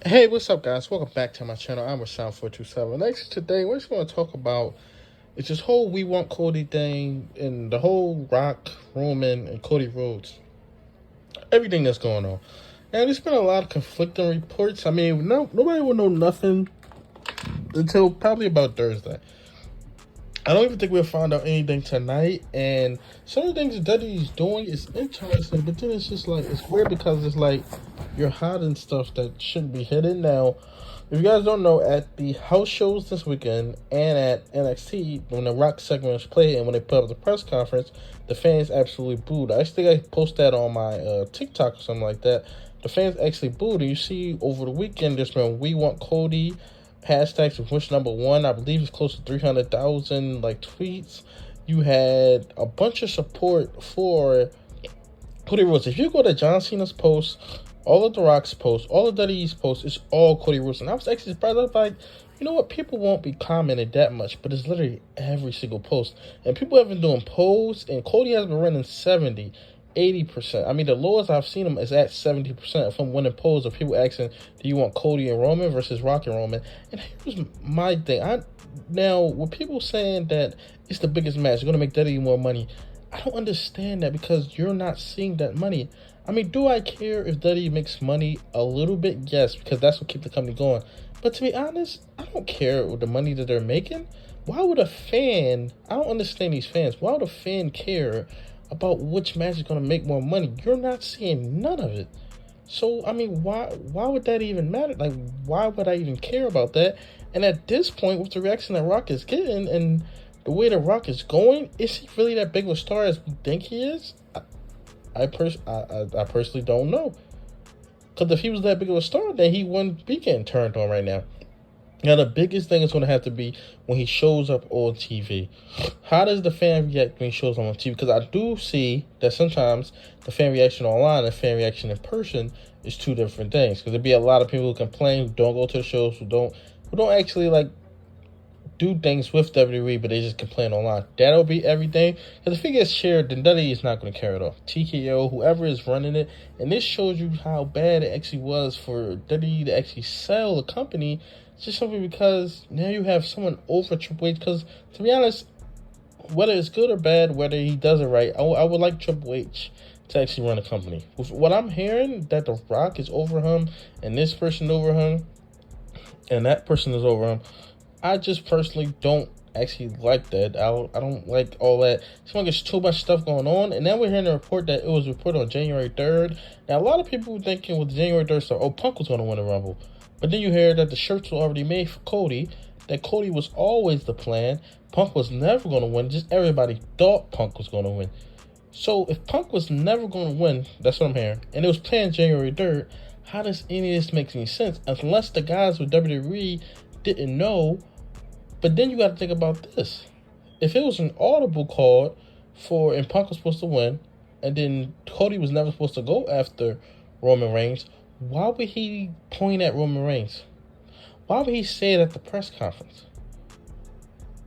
Hey, what's up, guys? Welcome back to my channel. I'm Rashawn427. Next, today, we're just going to talk about it's this whole We Want Cody thing and the whole Rock, Roman, and Cody Rhodes. Everything that's going on. And there's been a lot of conflicting reports. I mean, nobody will know nothing until probably about Thursday. I don't even think we'll find out anything tonight. And some of the things that he's doing is interesting, but then it's just like, it's weird because it's like you're hiding stuff that shouldn't be hidden. Now, if you guys don't know, at the house shows this weekend and at NXT, when the Rock segment was played and when they put up the press conference, the fans absolutely booed. I think I posted that on my TikTok or something like that. The fans actually booed. And you see, over the weekend, there's been We Want Cody hashtags of which number one. I believe it's close to 300,000 like tweets. You had a bunch of support for Cody Rhodes. If you go to John Cena's post, all of The Rock's posts, all of WWE's posts, it's all Cody Rhodes. And I was actually surprised. I was like, you know what? People won't be commenting that much, but it's literally every single post. And people have been doing polls, and Cody has been running 70, 80%. I mean, the lowest I've seen him is at 70% from winning polls of people asking, do you want Cody and Roman versus Rock and Roman? And here's my thing. Now, with people saying that it's the biggest match, it's going to make WWE more money, I don't understand that because you're not seeing that money. I mean, do I care if WWE makes money a little bit? Yes, because that's what keeps the company going. But to be honest, I don't care with the money that they're making. Why would a fan, I don't understand these fans, why would a fan care about which match is going to make more money? You're not seeing none of it. So, I mean, why would that even matter? Like, why would I even care about that? And at this point, with the reaction that Rock is getting and the way that Rock is going, is he really that big of a star as we think he is? I personally don't know. Because if he was that big of a star, then he wouldn't be getting turned on right now. Now, the biggest thing is going to have to be when he shows up on TV. How does the fan react when he shows up on TV? Because I do see that sometimes the fan reaction online and fan reaction in person is two different things. Because there'd be a lot of people who complain, who don't go to the shows, who don't actually like do things with WWE, but they just complain online. That'll be everything. Because if it gets shared, then WWE is not going to carry it off. TKO, whoever is running it, and this shows you how bad it actually was for WWE to actually sell the company. It's just simply because now you have someone over Triple H. Because to be honest, whether it's good or bad, whether he does it right, I would like Triple H to actually run a company. With what I'm hearing, that The Rock is over him, and this person over him, and that person is over him, I just personally don't actually like that. I don't like all that. It's like there's too much stuff going on. And then we're hearing a report that it was reported on January 3rd. Now, a lot of people were thinking with January 3rd stuff, Punk was going to win the Rumble. But then you hear that the shirts were already made for Cody, that Cody was always the plan. Punk was never going to win. Just everybody thought Punk was going to win. So if Punk was never going to win, that's what I'm hearing, and it was planned January 3rd, how does any of this make any sense? Unless the guys with WWE didn't know. But then you got to think about this. If it was an audible call and Punk was supposed to win, and then Cody was never supposed to go after Roman Reigns, why would he point at Roman Reigns? Why would he say it at the press conference?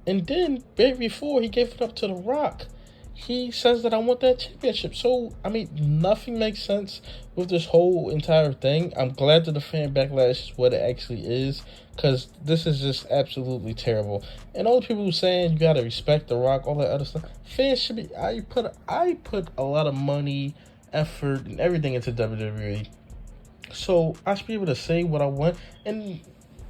And then, right before he gave it up to The Rock, he says that I want that championship. So, I mean, nothing makes sense with this whole entire thing. I'm glad that the fan backlash is what it actually is, because this is just absolutely terrible. And all the people who saying you gotta respect The Rock, all that other stuff, fans should be. I put a lot of money, effort, and everything into WWE, so I should be able to say what I want. And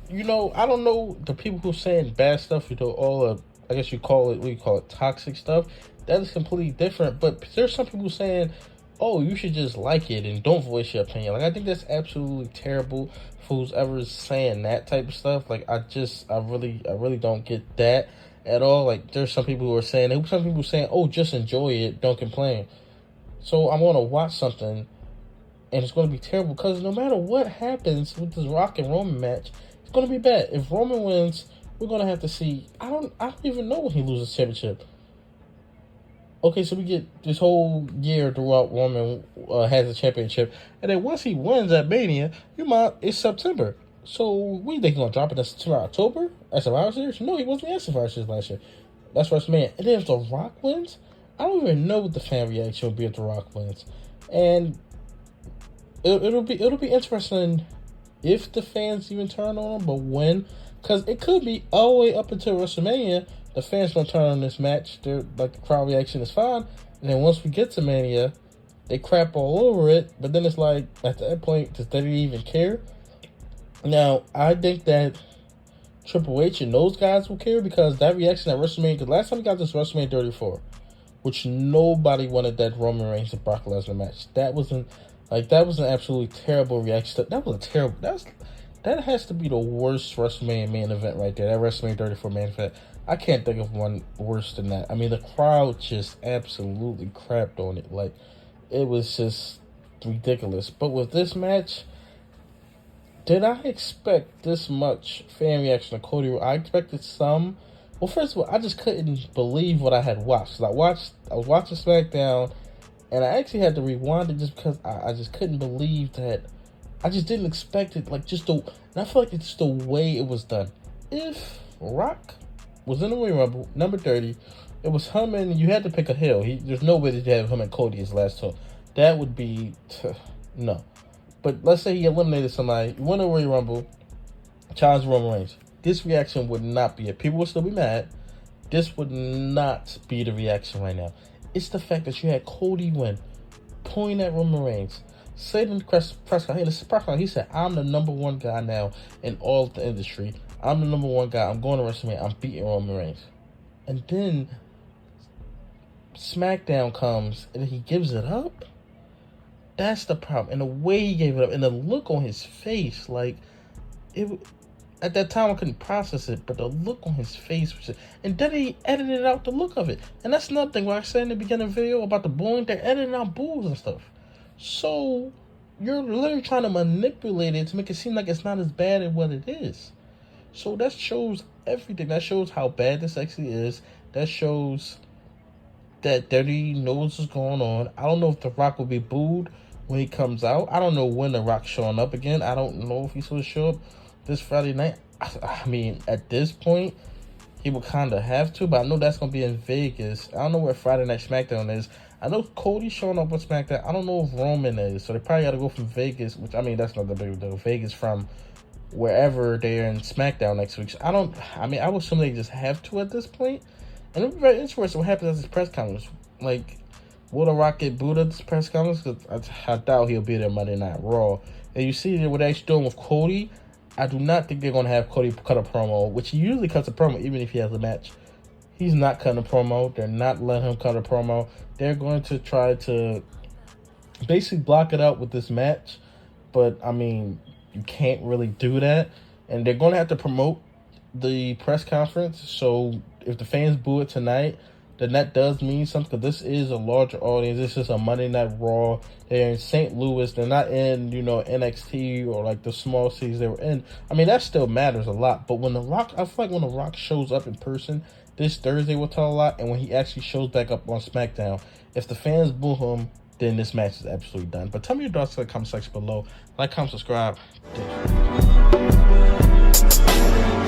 you know, I don't know the people who saying bad stuff. You know, all of, I guess you call it, what you call it, toxic stuff. That is completely different. But there's some people saying, oh, you should just like it and don't voice your opinion. Like, I think that's absolutely terrible for who's ever saying that type of stuff. Like, I really don't get that at all. Like, there's some people who are saying, oh, just enjoy it, don't complain. So I'm going to watch something and it's going to be terrible because no matter what happens with this Rock and Roman match, it's going to be bad. If Roman wins, we're going to have to see. I don't even know when he loses championship. Okay, so we get this whole year throughout Roman has a championship, and then once he wins at Mania, it's September. So we think he's gonna drop it in September, October at Survivor Series? No, he wasn't at Survivor Series last year. That's WrestleMania. And then if The Rock wins, I don't even know what the fan reaction will be if The Rock wins, and it'll be interesting if the fans even turn on him, but when. Because it could be all the way up until WrestleMania, the fans don't turn on this match. They're like, the crowd reaction is fine. And then once we get to Mania, they crap all over it. But then it's like, at that point, does they even care? Now, I think that Triple H and those guys will care, because that reaction at WrestleMania, because last time we got this WrestleMania 34, which nobody wanted that Roman Reigns and Brock Lesnar match. That was an absolutely terrible reaction. That has to be the worst WrestleMania main event right there. That WrestleMania 34 main event. I can't think of one worse than that. I mean, the crowd just absolutely crapped on it. Like, it was just ridiculous. But with this match, did I expect this much fan reaction to Cody? I expected some. Well, first of all, I just couldn't believe what I had watched. I was watching SmackDown, and I actually had to rewind it just because I just couldn't believe that. I just didn't expect it. Like, and I feel like it's just the way it was done. If Rock was in the Royal Rumble, number 30, it was him, and you had to pick a hill. There's no way that you have him and Cody as last two. That would be no. But let's say he eliminated somebody, won the Royal Rumble, challenged Roman Reigns. This reaction would not be it. People would still be mad. This would not be the reaction right now. It's the fact that you had Cody win, pointing at Roman Reigns, saying in the press conference, he said, "I'm the number one guy now in all of the industry. I'm the number one guy. I'm going to WrestleMania. I'm beating Roman Reigns." And then SmackDown comes and he gives it up. That's the problem. And the way he gave it up, and the look on his face, like, it. At that time, I couldn't process it, but the look on his face was just, and then he edited out the look of it. And that's another thing, where I said in the beginning of the video about the booing, they're editing out boos and stuff. So, you're literally trying to manipulate it to make it seem like it's not as bad as what it is. So, that shows everything. That shows how bad this actually is. That shows that Dirty knows what's going on. I don't know if The Rock will be booed when he comes out. I don't know when The Rock's showing up again. I don't know if he's supposed to show up this Friday night. I mean, at this point, he would kind of have to, but I know that's going to be in Vegas. I don't know where Friday Night SmackDown is. I know Cody's showing up with SmackDown. I don't know if Roman is, so they probably got to go from Vegas, which, I mean, that's not the big deal. Vegas from wherever they're in SmackDown next week. So I would assume they just have to at this point. And it'll be very interesting what happens at this press conference. Like, will The Rock get booed at this press conference? Because I doubt he'll be there Monday Night Raw. And you see what they're doing with Cody. I do not think they're going to have Cody cut a promo, which he usually cuts a promo even if he has a match. He's not cutting a promo. They're not letting him cut a promo. They're going to try to basically block it out with this match. But, I mean, you can't really do that. And they're going to have to promote the press conference. So, if the fans boo it tonight, then that does mean something, because this is a larger audience. This is a Monday Night Raw. They're in St. Louis. They're not in, NXT or like the small cities they were in. I mean, that still matters a lot. But when I feel like when The Rock shows up in person this Thursday, will tell a lot. And when he actually shows back up on SmackDown, if the fans boo him, then this match is absolutely done. But tell me your thoughts in the comment section below. Like, comment, subscribe. Thanks.